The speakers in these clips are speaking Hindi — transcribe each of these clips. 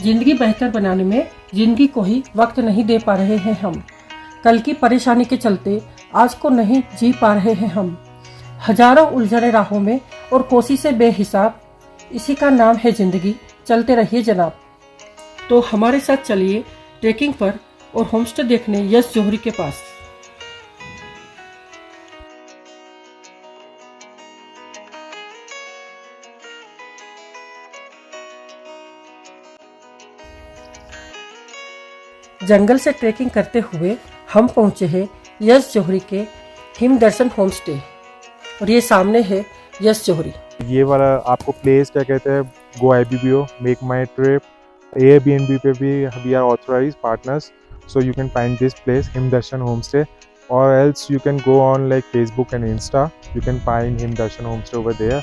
जिंदगी बेहतर बनाने में जिंदगी को ही वक्त नहीं दे पा रहे हैं हम। कल की परेशानी के चलते आज को नहीं जी पा रहे हैं हम। हजारों उलझने राहों में और कोशिशें बेहिसाब, इसी का नाम है जिंदगी। चलते रहिए जनाब। तो हमारे साथ चलिए ट्रेकिंग पर और होमस्टे देखने यश जौहरी के पास। जंगल से ट्रेकिंग करते हुए हम पहुंचे हैं यश जौहरी के हिम दर्शन होमस्टे, और ये सामने है यश जौहरी। ये वाला आपको प्लेस क्या कहते हैं, go IBBO, make my trip, Airbnb पे भी we are authorised partners, so you can find this place Him Darshan homestay, और else you can go on like Facebook and Insta, you can find Him Darshan homestay over there.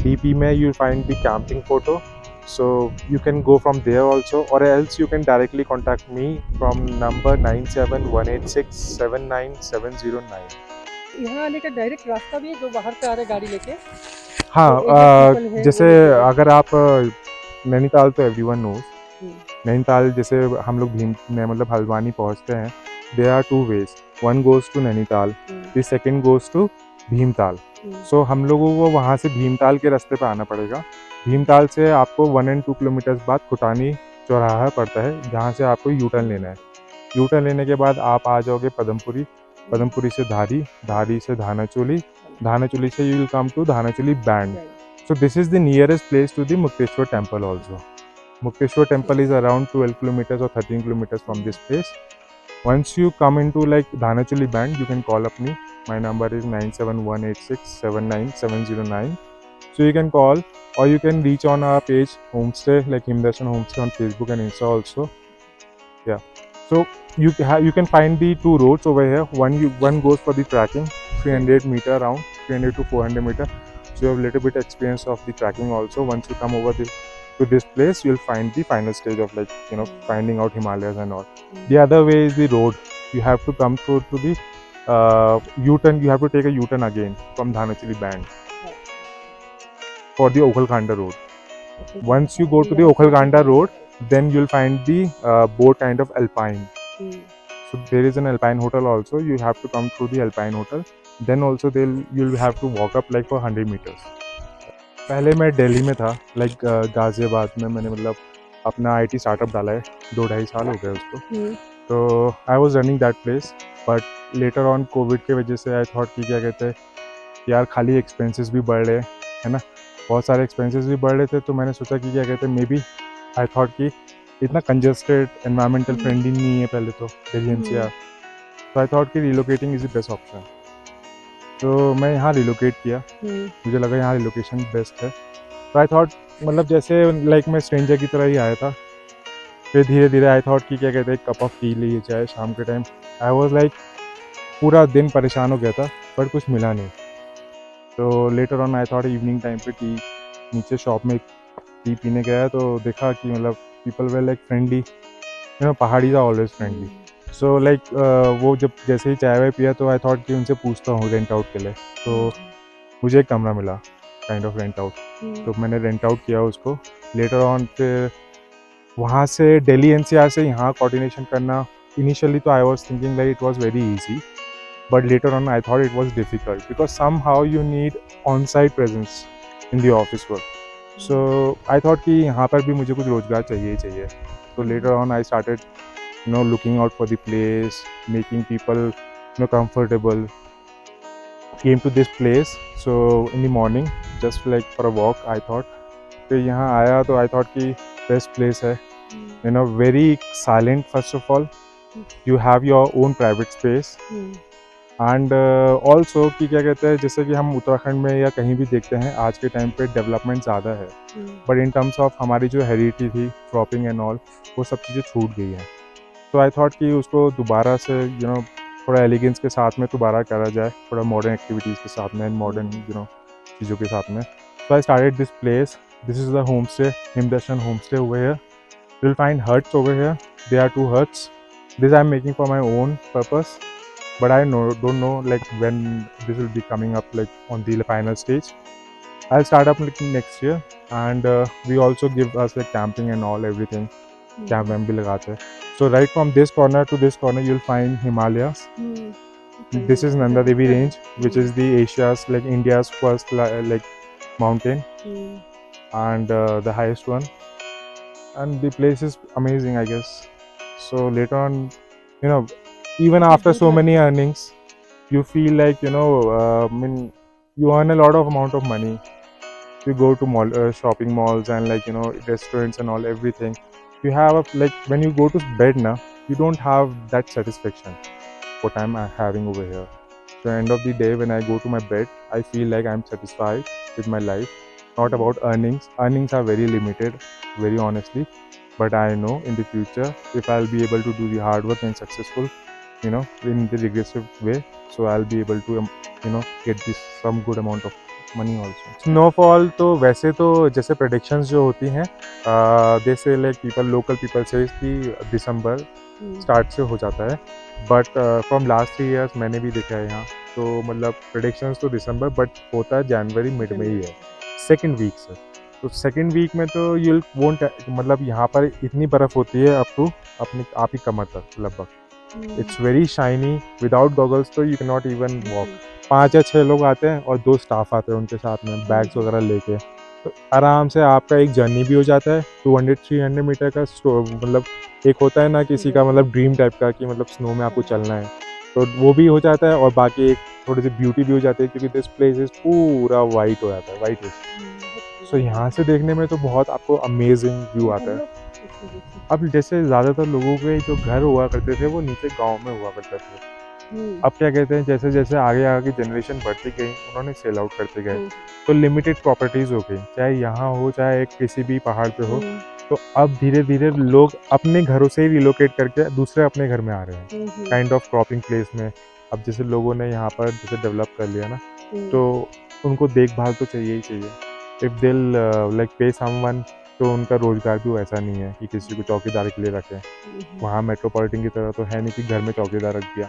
DP में you find the camping photo, so you can go from there also, or else you can directly contact me from number 9718679709। यहाँ आने का डायरेक्ट रास्ता भी है जो बाहर से आ रहे गाड़ी लेके? हाँ, जैसे अगर आप नैनीताल तो एवरीवन नोज, नैनीताल जैसे हम लोग भीम में मतलब हल्द्वानी पहुँचते हैं, there are 2 ways, one goes to Nainital, the second goes to Bhimtal. So हम लोगों को वहाँ से भीमताल के रास्ते पे आना पड़ेगा। भीमताल से आपको 1 and 2 किलोमीटर्स बाद खुटानी चौराहा पड़ता है, जहाँ से आपको यू टर्न लेना है। यू टर्न लेने के बाद आप आ जाओगे पदमपुरी, पदमपुरी से धारी, धारी से धानाचोली, धानाचोली से you will come to Dhanachuli bend. So this is the nearest place to the Mukteshwar temple also. Mukteshwar temple is around 12 kilometers or 13 kilometers from this place. Once you come into like Dhanachuli band, you can call up me. My number is 9718679709. So you can call, or you can reach on our page homestay like Himdarshan Homestay on Facebook and Insta also. Yeah. So you can find the 2 roads over here. One goes for the trekking, 300 meter around, 300 to 400 meter. So you have a little bit experience of the trekking also. Once you come over to this place, you'll find the final stage of like finding out Himalayas and all. The other way is the road. You have to come through to the U-turn. You have to take a U-turn again from Dhanachili band for the Okhalkhanda road. Once you go to the Okhalkhanda road, then you'll find the boat kind of alpine. So there is an alpine hotel also. You have to come through the alpine hotel. Then also you'll have to walk up like for 100 meters. पहले मैं दिल्ली में था, लाइक गाजियाबाद में मैंने मतलब अपना IT स्टार्टअप डाला है, 2-2.5 साल हो गए उसको। तो I was running that place, but later on Covid के वजह से आई थॉट कि क्या कहते हैं यार, खाली एक्सपेंसेस भी बढ़ रहे है ना, बहुत सारे एक्सपेंसेस भी बढ़ रहे थे। तो मैंने सोचा कि क्या कहते हैं, मे बी आई थॉट कि इतना कंजस्टेड, एनवायरमेंटल फ्रेंडली नहीं है पहले तो दिल्ली NCR, तो आई थॉट कि relocating is the best option. तो मैं यहाँ रिलोकेट किया, मुझे लगा यहाँ रिलोकेशन बेस्ट है। तो आई थॉट मतलब जैसे लाइक मैं स्ट्रेंजर की तरह ही आया था, फिर धीरे धीरे आई थॉट कि क्या कहते हैं कप ऑफ टी लीजिए चाहे शाम के टाइम। आई वॉज लाइक पूरा दिन परेशान हो गया था, बट कुछ मिला नहीं। तो later on I thought evening time पे टी नीचे शॉप में टी पीने गया, तो देखा कि मतलब पीपल वे like friendly, Paharis are always friendly. So like वो जब जैसे ही चाय वाय पिया तो आई थॉट कि उनसे पूछता हूँ रेंट आउट के लिए। तो मुझे एक कमरा मिला काइंड ऑफ रेंट आउट, तो मैंने रेंट आउट किया उसको। लेटर ऑन फिर वहाँ से दिल्ली NCR से यहाँ कोऑर्डिनेशन करना, इनिशियली तो I was thinking like it was very easy, but later on I thought it was difficult because somehow you need on site presence in the office work. So I thought कि यहाँ पर भी मुझे कुछ रोजगार चाहिए ही चाहिए। तो later on I started looking out for the place, making people comfortable. Came to this place, so in the morning just like for a walk I thought। फिर यहाँ आया तो I thought कि best place है, very silent first of all, you have your own private space, and also कि क्या कहते हैं जैसे कि हम उत्तराखंड में या कहीं भी देखते हैं आज के टाइम पे डेवलपमेंट ज़्यादा है, बट इन टर्म्स ऑफ हमारी जो हेरिटेज थी, क्रॉपिंग एंड ऑल, वो सब चीज़ें छूट गई हैं। तो आई थॉट कि उसको दोबारा से थोड़ा एलिगेंस के साथ में दोबारा करा जाए, थोड़ा मॉडर्न एक्टिविटीज़ के साथ में, मॉडर्न चीज़ों के साथ में। So I started this place. This is the homestay, Himdarshan Homestay over here. You'll find huts over here. There are 2 huts. This I'm making for my own purpose, but I don't know like when this will be coming up like on the final stage. I'll start up like next year, and we also give us like camping and all everything. Camp वैम्प भी लगाते हैं. So right from this corner to this corner, you'll find Himalayas. This is Nanda Devi range, which is the Asia's like India's first like mountain and the highest one. And the place is amazing, I guess. So later on, you know, even after so many earnings, you feel like, you know, I mean, you earn a lot of amount of money. You go to mall, shopping malls and like, you know, restaurants and all everything. You have a, like when you go to bed now, you don't have that satisfaction what I'm having over here. So end of the day, when I go to my bed, I feel like I'm satisfied with my life. Not about earnings. Earnings are very limited, very honestly. But I know in the future, if I'll be able to do the hard work and successful, you know, in the regressive way, so I'll be able to, you know, get this some good amount of money also. Snowfall तो वैसे तो जैसे predictions जो होती हैं, they say like local people says कि दिसंबर स्टार्ट से हो जाता है. बट फ्रॉम लास्ट 3 years मैंने भी देखा है यहाँ, तो मतलब predictions तो दिसंबर बट होता है जनवरी मिड में ही है, सेकेंड वीक से. तो सेकेंड वीक में तो यू वोंट, मतलब यहाँ पर इतनी बर्फ़ होती है अप टू अपनी आप ही कमर तक लगभग. It's very shiny. Without goggles तो you can not even walk. 5 या 6 लोग आते हैं और 2 स्टाफ आते हैं उनके साथ में बैग्स वगैरह लेके, तो आराम से आपका एक जर्नी भी हो जाता है. 200-300 मीटर का मतलब एक होता है ना किसी का मतलब ड्रीम टाइप का कि मतलब स्नो में आपको चलना है, तो वो भी हो जाता है. और बाकी एक थोड़ी सी ब्यूटी भी हो जाती है क्योंकि दिस प्लेस इज पूरा वाइट हो जाता है, वाइट. सो यहाँ से देखने में तो बहुत आपको अमेजिंग व्यू आता है. अब जैसे ज़्यादातर लोगों के जो घर हुआ करते थे वो नीचे गांव में हुआ करते थे. अब क्या कहते हैं, जैसे जैसे आगे आगे जनरेशन बढ़ती गई, उन्होंने सेल आउट करते गए, तो लिमिटेड प्रॉपर्टीज़ हो गई, चाहे यहाँ हो चाहे किसी भी पहाड़ पे हो. तो अब धीरे धीरे लोग अपने घरों से ही रिलोकेट करके दूसरे अपने घर में आ रहे हैं, काइंड ऑफ क्रॉपिंग प्लेस में. अब जैसे लोगों ने यहाँ पर जैसे डेवलप कर लिया ना, तो उनको देखभाल तो चाहिए ही चाहिए. इफ़ दिल लाइक पे समवन, तो उनका रोज़गार भी वैसा नहीं है कि किसी को चौकीदार के लिए रखें. वहाँ मेट्रोपॉलिटन की तरह तो है नहीं कि घर में चौकीदार रख दिया.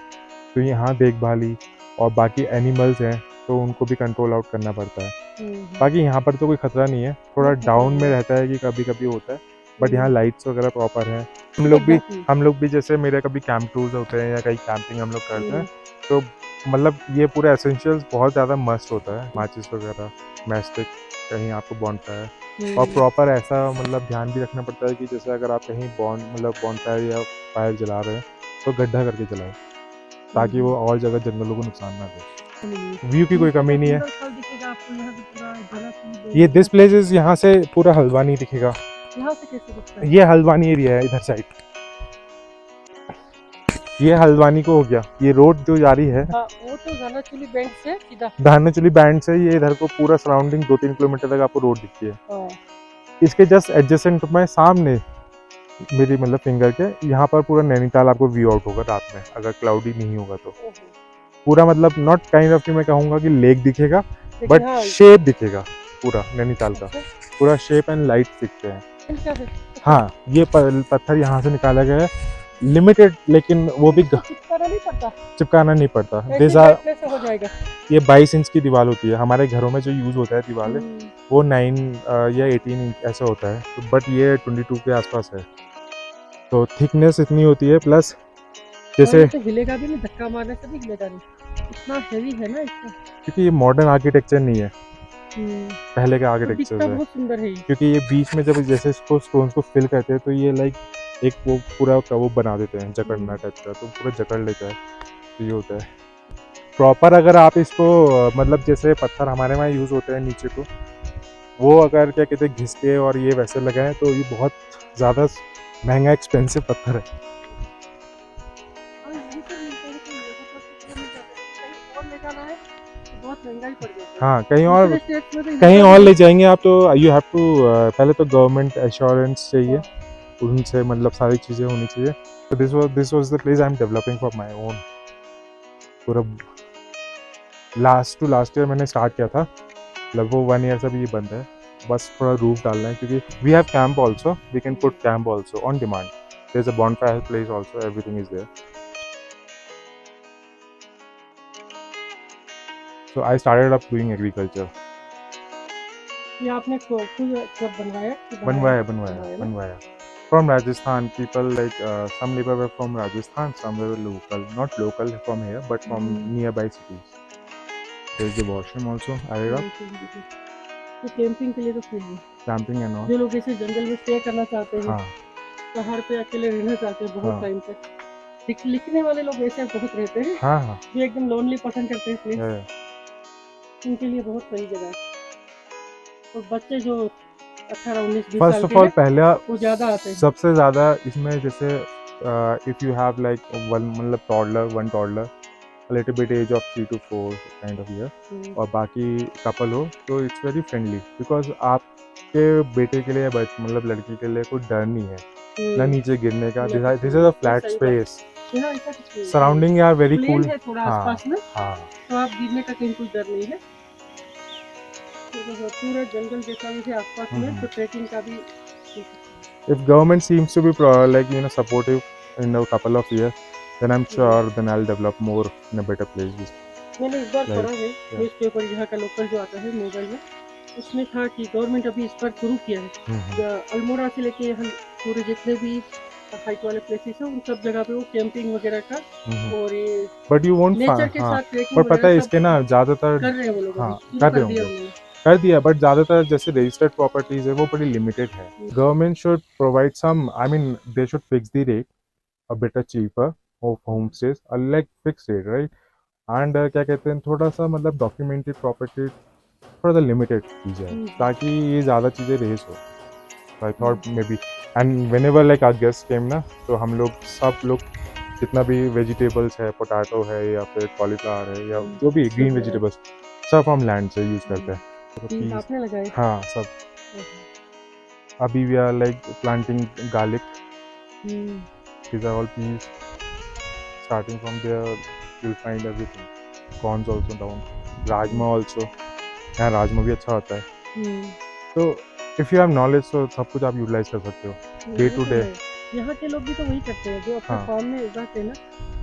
तो यहाँ देखभाली और बाकी एनिमल्स हैं तो उनको भी कंट्रोल आउट करना पड़ता है. बाकी यहाँ पर तो कोई खतरा नहीं है, थोड़ा डाउन में रहता है कि कभी कभी होता है, बट यहाँ लाइट्स वगैरह प्रॉपर हैं. हम लोग भी जैसे मेरे कभी कैंप टूर्स होते हैं या कहीं कैंपिंग हम लोग करते हैं, तो मतलब ये पूरा एसेंशियल्स बहुत ज़्यादा मस्ट होता है. माचिस वगैरह, मैस्टिक, कहीं आपको बॉनफायर, और प्रॉपर ऐसा मतलब ध्यान भी रखना पड़ता है कि जैसे अगर आप कहीं बॉनफायर या फायर जला रहे हैं तो गड्ढा करके जलाएं, ताकि वो और जगह जंगलों को नुकसान ना दे. व्यू की कोई कमी नहीं है. ये दिस प्लेस यहाँ से पूरा हल्द्वानी दिखेगा. यहाँ से कैसे दिखता है? ये हल्द्वानी एरिया है इधर साइड. ये हल्द्वानी को हो गया. ये रोड जो जा रही है, हाँ, वो तो धानाचूली बैंड से सीधा, धानाचूली बैंड से ये इधर को पूरा सराउंडिंग 2-3 किलोमीटर तक आपको रोड दिखती है. हाँ. इसके जस्ट एडजेसेंट में सामने मेरी मतलब फिंगर के यहाँ पर पूरा नैनीताल आपको व्यू आउट होगा रात में, अगर क्लाउडी नहीं होगा तो. पूरा मतलब नॉट काइंड ऑफ कि मैं कहूँगा कि लेक दिखेगा, बट शेप दिखेगा पूरा नैनीताल का. पूरा शेप एंड लाइट दिखते हैं. हाँ, ये पत्थर यहाँ से निकाला गया है, लिमिटेड, लेकिन वो भी चिपकाना नहीं पड़ता. हो जाएगा. ये 22 इंच की दीवार होती है. हमारे घरों में जो यूज़ होता है दीवार वो 9 या 18 इंच ऐसा होता है, तो बट ये 22 के आसपास है. तो थिकनेस इतनी होती है, प्लस जैसे तो हिलेगा भी नहीं, धक्का मारने से भी हिलेगा नहीं, इतना हेवी है ना इसका. क्योंकि ये मॉडर्न आर्किटेक्चर नहीं है, पहले का आर्किटेक्चर है. बहुत सुंदर है क्योंकि ये बीच में जब जैसे इसको स्टोन्स को फिल करते हैं तो ये लाइक एक वो पूरा वो बना देते हैं जकड़ना टाइप का, तो पूरा जकड़ लेता है. तो ये होता है प्रॉपर. अगर आप इसको मतलब जैसे पत्थर हमारे वहाँ यूज़ होते हैं नीचे को, वो अगर क्या कहते हैं घिस के और ये वैसे लगाएं तो ये बहुत ज़्यादा महंगा एक्सपेंसिव पत्थर है. हाँ, कहीं और ले जाएंगे आप तो यू हैव टू पहले तो गवर्नमेंट एश्योरेंस चाहिए, उनसे मतलब सारी चीज़ें होनी चाहिए. तो this was the place I am developing for my own. पूरा लास्ट ईयर मैंने स्टार्ट किया था, लगभग 1 ईयर से भी ये बंद है. बस थोड़ा रूफ डालना है क्योंकि we have camp also, we can put camp also on demand. There is a bonfire place also, everything is there. So I started up doing agriculture. ये आपने खुद सब बनवाया कि बनवाया from Rajasthan. People like some people were from Rajasthan, some were local, not local from here but from nearby cities. There's the washroom also आएगा, तो कैंपिंग के लिए तो सही है, camping and all. जो लोग ऐसे जंगल में स्टे करना चाहते हैं, हाँ पहाड़ पे अकेले रहना चाहते हैं बहुत हाँ। टाइम तक, लिखने वाले लोग ऐसे बहुत रहते हैं हाँ जो एकदम लोनली पसंद करते हैं प्लेस, yeah. उनके लिए बहुत सही जगह है। और बच्चे जो 18, 19, 20 फर्स्ट साल ऑफ के ऑल हैं पहला वो ज्यादा आते हैं। सबसे ज्यादा इसमें जैसे if you have like one मतलब toddler little bit age of 3 to 4 kind of year और बाकी कपल हो तो इट्स वेरी फ्रेंडली बिकॉज आपके बेटे के लिए मतलब लड़की के लिए कोई डर नहीं है ना नीचे गिरने का। This is a flat space, surrounding are very cool है थोड़ा आसपास में, हाँ तो आप गिरने का कहीं कोई डर नहीं है, पूरा जंगल जैसा भी है आसपास में, तो ट्रेकिंग का भी। If government seems to be like supportive in a couple of years, then I'm sure then I'll develop more in a better place. मैंने इस बार पढ़ा है न्यूज़पेपर यहाँ का लोकल जो आता है मोबाइल में, उसमें था कि गवर्नमेंट अभी इस पर शुरू किया है, अल्मोड़ा से लेके यहाँ पूरे जितने भी हाइट वाले प्लेसेस हैं उन सब जगह पे वो कैंपिंग वगैरह का और ये बट यू वोंट नेचर के साथ ट्रेकिंग पर पता है इसके ना ज्यादातर कर रहे हैं वो लोग, हाँ कर रहे होंगे, कर दिया बट ज्यादातर जैसे रजिस्टर्ड प्रॉपर्टीज है वो बड़ी लिमिटेड है। Government should provide some, I mean they should fix the rate a better cheaper of home stage like fix rate right and क्या कहते हैं थोड़ा सा मतलब डॉक्यूमेंटेड प्रॉपर्टी थोड़ा सा लिमिटेड की जाए ताकि ये ज़्यादा चीज़ें रेस हो। So I thought maybe and whenever like our guests came ना तो हम लोग सब लोग जितना भी वेजिटेबल्स है, पोटैटो है या फिर कॉलीफ्लावर है या जो भी ग्रीन वेजिटेबल्स सब हम लैंड से यूज करते हैं। आपने लगाए? हाँ सब। अभी we are like planting garlic, these are all peas. Starting from there you'll find everything. Corns also down. Rajma also, यहाँ राजमा भी अच्छा होता है। तो इफ यू हैव नॉलेज तो सब कुछ आप यूटिलाइज कर सकते हो डे टू डे। यहाँ के लोग भी तो वही करते हैं जो अपने फार्म में उगाते हैं ना,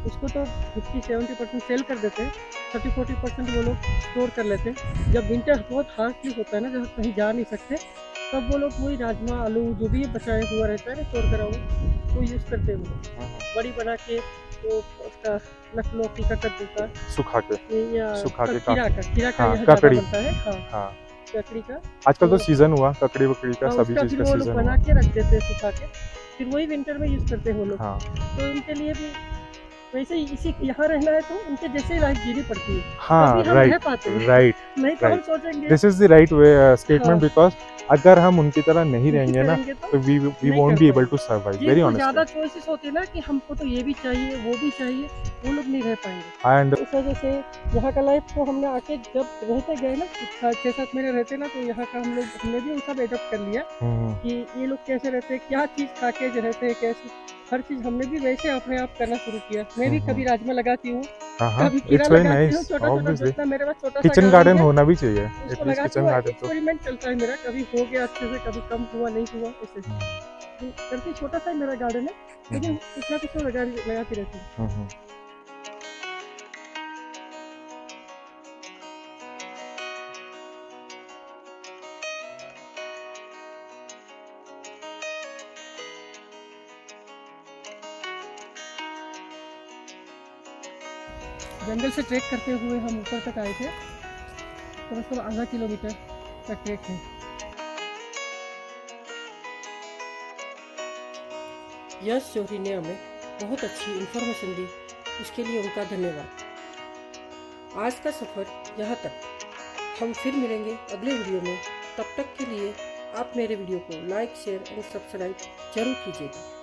उसको तो 50-70% सेल कर देते हैं, 30-40% वो लोग स्टोर कर लेते हैं। जब विंटर बहुत हार्डली होता है ना, जब कहीं जा नहीं सकते, तब वो लोग वही राजमा आलू जो भी बचाया हुआ रहता है ना स्टोर करा हुआ वो यूज़ करते हैं। वो लोग बड़ी बना के वो उसका लखनऊ का कद्दू का सुखा के खीरा का ककड़ी बनता है। हाँ ककड़ी का आजकल तो सीजन हुआ ककड़ी वकड़ी का, सभी चीज का सीजन बना के रख देते हैं सुखा के, फिर वही विंटर में यूज करते हैं वो लोग। तो उनके लिए भी वैसे ही इसी यहाँ रहना है तो उनके जैसे ही लाइफ जीनी पड़ती है। हाँ राइट नहीं तो हम सोचेंगे this is the right way statement because अगर हम उनकी तरह नहीं रहेंगे ना तो we won't be able to survive. Very honest, ज्यादा चॉइसेस होती है ना कि हमको तो ये भी चाहिए वो भी चाहिए, वो लोग नहीं रह पाएंगे। एंड इस वजह से यहाँ का लाइफ को हमने आके जब रहते गए ना 6-7 महीने रहते ना, तो यहाँ का हमने भी सब एडॉप्ट कर लिया कि ये लोग कैसे रहते हैं, क्या चीज खा के रहते हैं, कैसे हर चीज हमने भी वैसे अपने आप करना शुरू किया। मैं भी कभी राजमा लगाती हूँ, कभी खीरा लगाती हूँ, छोटा मेरे पास छोटा किचन गार्डन होना भी चाहिए। किचन गार्डन एक्सपेरिमेंट चलता है मेरा, कभी हो गया अच्छे से, कभी कम हुआ नहीं हुआ, ऐसे करके छोटा सा मेरा गार्डन है, लेकिन कुछ ना कुछ लगाती रहती हूँ। जंगल से ट्रैक करते हुए हम ऊपर तक आए थे, कम से कम आधा किलोमीटर का ट्रैक है। यश जौहरी ने हमें बहुत अच्छी इन्फॉर्मेशन दी, उसके लिए उनका धन्यवाद। आज का सफ़र यहाँ तक, हम फिर मिलेंगे अगले वीडियो में। तब तक के लिए आप मेरे वीडियो को लाइक, शेयर और सब्सक्राइब जरूर कीजिएगा।